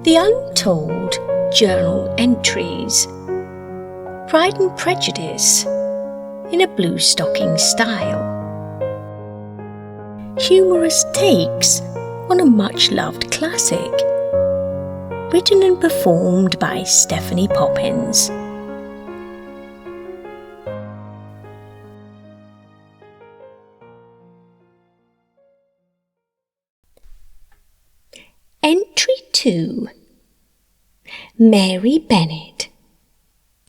The Untold Journal Entries, Pride and Prejudice in a Bluestocking style. Humorous takes on a much-loved classic, written and performed by Stephanie Poppins. Entry 2. Mary Bennett,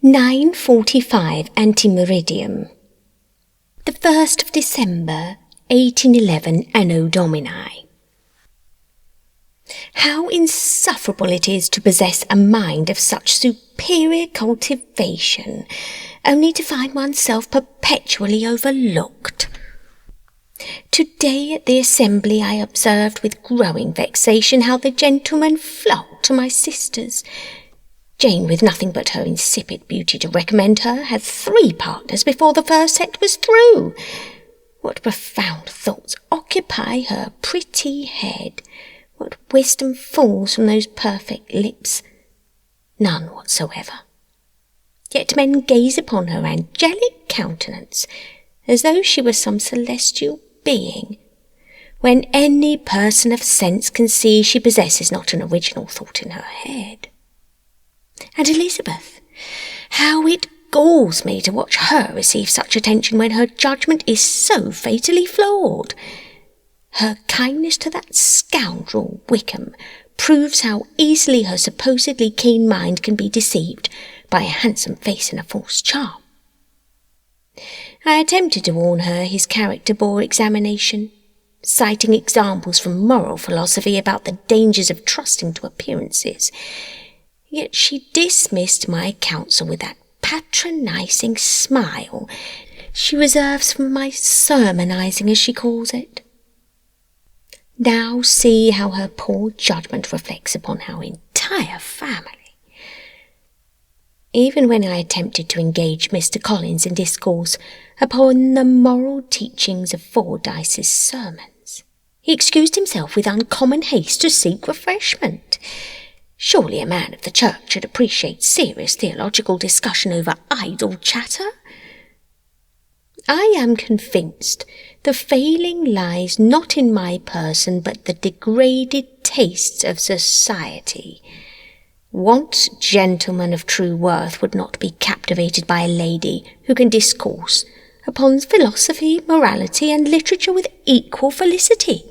9:45 Antemeridium, the 1st of December, 1811 Anno Domini. How insufferable it is to possess a mind of such superior cultivation, only to find oneself perpetually overlooked. Today at the assembly I observed with growing vexation how the gentlemen flocked to my sisters. Jane, with nothing but her insipid beauty to recommend her, had 3 partners before the first set was through. What profound thoughts occupy her pretty head! What wisdom falls from those perfect lips! None whatsoever. Yet men gaze upon her angelic countenance, as though she were some celestial being, when any person of sense can see she possesses not an original thought in her head. And Elizabeth, how it galls me to watch her receive such attention when her judgment is so fatally flawed. Her kindness to that scoundrel Wickham proves how easily her supposedly keen mind can be deceived by a handsome face and a false charm. I attempted to warn her his character bore examination, citing examples from moral philosophy about the dangers of trusting to appearances, yet she dismissed my counsel with that patronising smile she reserves from my sermonising, as she calls it. Now see how her poor judgment reflects upon our entire family. Even when I attempted to engage Mr. Collins in discourse upon the moral teachings of Fordyce's sermons, he excused himself with uncommon haste to seek refreshment. Surely a man of the church should appreciate serious theological discussion over idle chatter. I am convinced the failing lies not in my person, but the degraded tastes of society. What gentleman of true worth would not be captivated by a lady who can discourse upon philosophy, morality, and literature with equal felicity?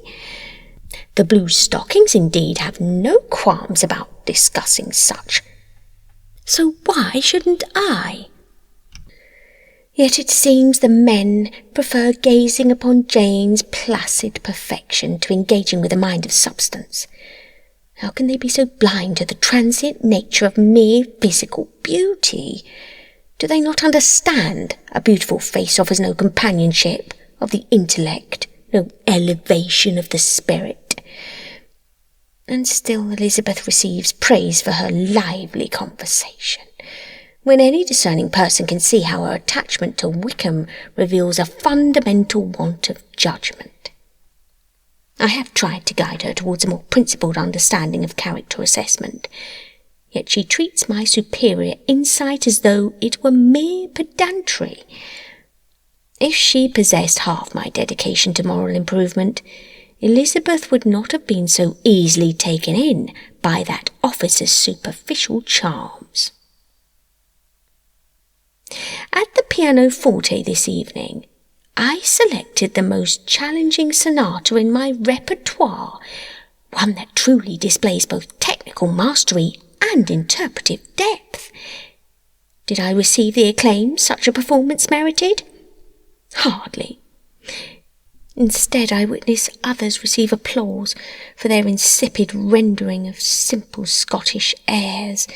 The Bluestockings, indeed, have no qualms about discussing such. So why shouldn't I? Yet it seems the men prefer gazing upon Jane's placid perfection to engaging with a mind of substance. How can they be so blind to the transient nature of mere physical beauty? Do they not understand a beautiful face offers no companionship of the intellect, no elevation of the spirit? And still Elizabeth receives praise for her lively conversation, when any discerning person can see how her attachment to Wickham reveals a fundamental want of judgment. I have tried to guide her towards a more principled understanding of character assessment, yet she treats my superior insight as though it were mere pedantry. If she possessed half my dedication to moral improvement, Elizabeth would not have been so easily taken in by that officer's superficial charms. At the pianoforte this evening, I selected the most challenging sonata in my repertoire, one that truly displays both technical mastery and interpretive depth. Did I receive the acclaim such a performance merited? Hardly. Instead, I witness others receive applause for their insipid rendering of simple Scottish airs.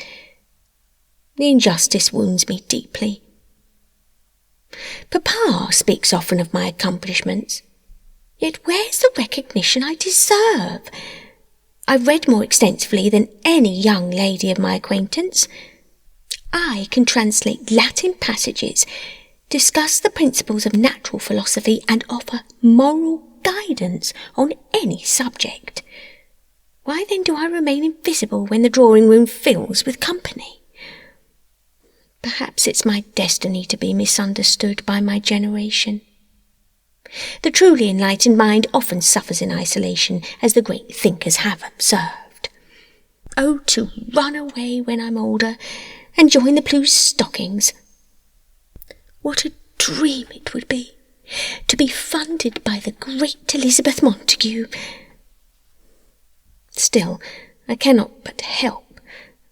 The injustice wounds me deeply. Papa speaks often of my accomplishments, yet where's the recognition I deserve? I've read more extensively than any young lady of my acquaintance. I can translate Latin passages, discuss the principles of natural philosophy, and offer moral guidance on any subject. Why then do I remain invisible when the drawing-room fills with company? Perhaps it's my destiny to be misunderstood by my generation. The truly enlightened mind often suffers in isolation, as the great thinkers have observed. Oh, to run away when I'm older and join the Bluestockings! What a dream it would be to be funded by the great Elizabeth Montague! Still, I cannot but help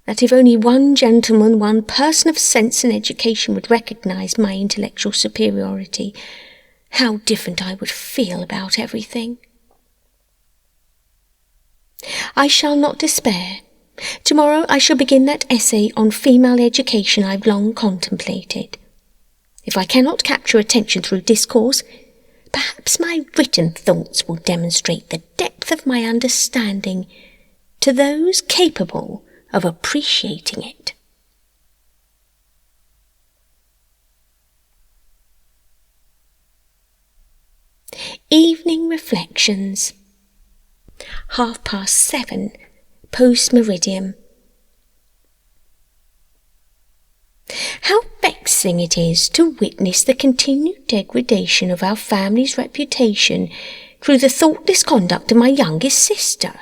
that if only one gentleman, one person of sense and education would recognise my intellectual superiority, how different I would feel about everything. I shall not despair. Tomorrow I shall begin that essay on female education I've long contemplated. If I cannot capture attention through discourse, perhaps my written thoughts will demonstrate the depth of my understanding to those capable of appreciating it. Evening Reflections. 7:30, post-meridian. How vexing it is to witness the continued degradation of our family's reputation through the thoughtless conduct of my youngest sister.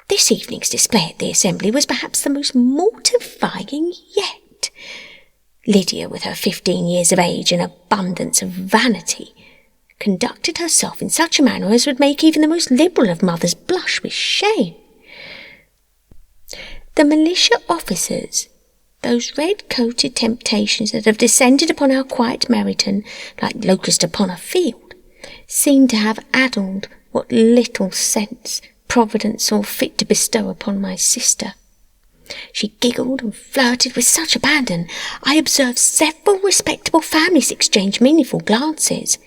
This evening's display at the assembly was perhaps the most mortifying yet. Lydia, with her 15 years of age and abundance of vanity, conducted herself in such a manner as would make even the most liberal of mothers blush with shame. The militia officers, those red-coated temptations that have descended upon our quiet Meryton like locusts upon a field, seemed to have addled what little sense Providence saw fit to bestow upon my sister. She giggled and flirted with such abandon, I observed several respectable families exchange meaningful glances.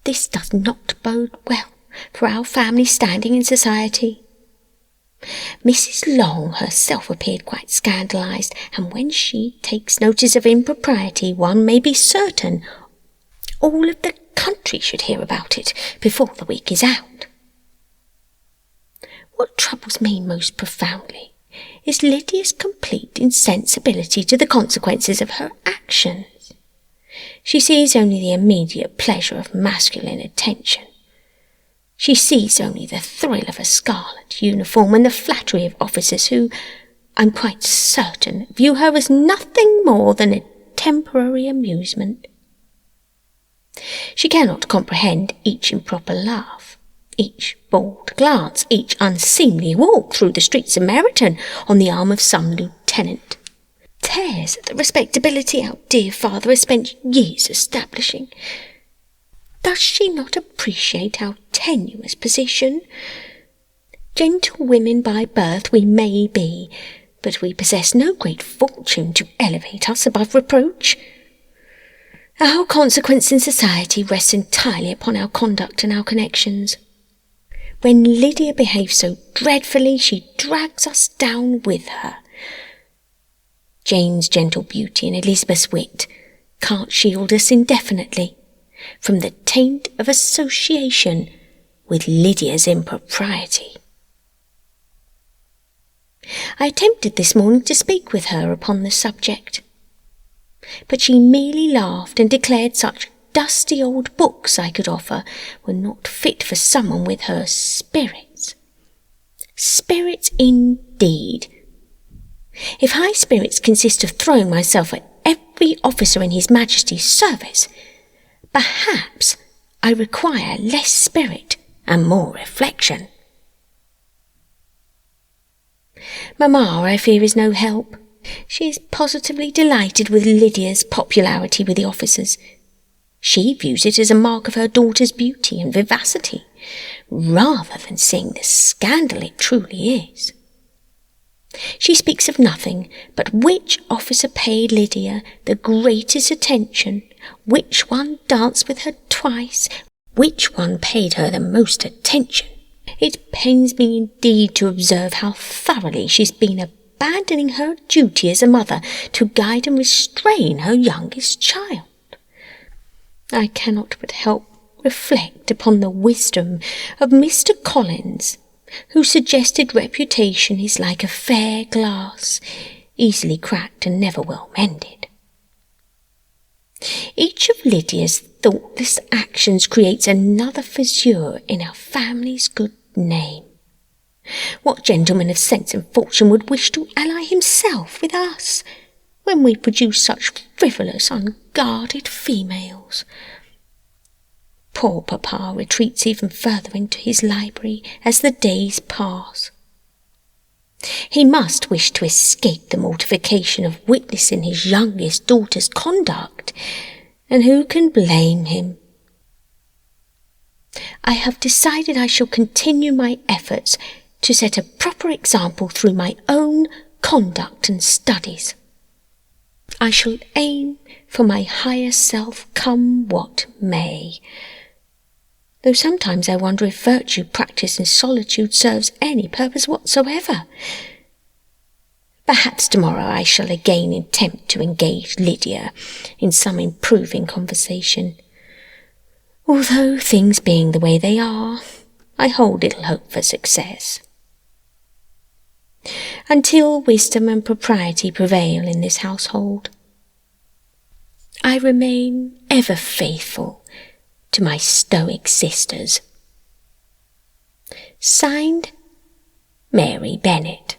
This does not bode well for our family standing in society. Mrs. Long herself appeared quite scandalised, and when she takes notice of impropriety, one may be certain all of the country should hear about it before the week is out. What troubles me most profoundly is Lydia's complete insensibility to the consequences of her actions. She sees only the immediate pleasure of masculine attention. She sees only the thrill of a scarlet uniform and the flattery of officers who, I'm quite certain, view her as nothing more than a temporary amusement. She cannot comprehend each improper laugh, each bold glance, each unseemly walk through the streets of Meryton on the arm of some lieutenant. Tears at the respectability our dear father has spent years establishing. Does she not appreciate our tenuous position? Gentlewomen by birth we may be, but we possess no great fortune to elevate us above reproach. Our consequence in society rests entirely upon our conduct and our connections. When Lydia behaves so dreadfully, she drags us down with her. Jane's gentle beauty and Elizabeth's wit can't shield us indefinitely from the taint of association with Lydia's impropriety. I attempted this morning to speak with her upon the subject, but she merely laughed and declared such dusty old books I could offer were not fit for someone with her spirits. Spirits indeed! If high spirits consist of throwing myself at every officer in His Majesty's service, perhaps I require less spirit and more reflection. Mamma, I fear, is no help. She is positively delighted with Lydia's popularity with the officers. She views it as a mark of her daughter's beauty and vivacity, rather than seeing the scandal it truly is. She speaks of nothing but which officer paid Lydia the greatest attention, which one danced with her twice, which one paid her the most attention. It pains me indeed to observe how thoroughly she's been abandoning her duty as a mother to guide and restrain her youngest child. I cannot but help reflect upon the wisdom of Mr. Collins whose suggested reputation is like a fair glass, easily cracked and never well mended. Each of Lydia's thoughtless actions creates another fissure in our family's good name. What gentleman of sense and fortune would wish to ally himself with us, when we produce such frivolous, unguarded females? Poor papa retreats even further into his library as the days pass. He must wish to escape the mortification of witnessing his youngest daughter's conduct, and who can blame him? I have decided I shall continue my efforts to set a proper example through my own conduct and studies. I shall aim for my higher self, come what may, though sometimes I wonder if virtue practised in solitude serves any purpose whatsoever. Perhaps tomorrow I shall again attempt to engage Lydia in some improving conversation. Although, things being the way they are, I hold little hope for success. Until wisdom and propriety prevail in this household, I remain ever faithful to my Stoic sisters. Signed, Mary Bennett.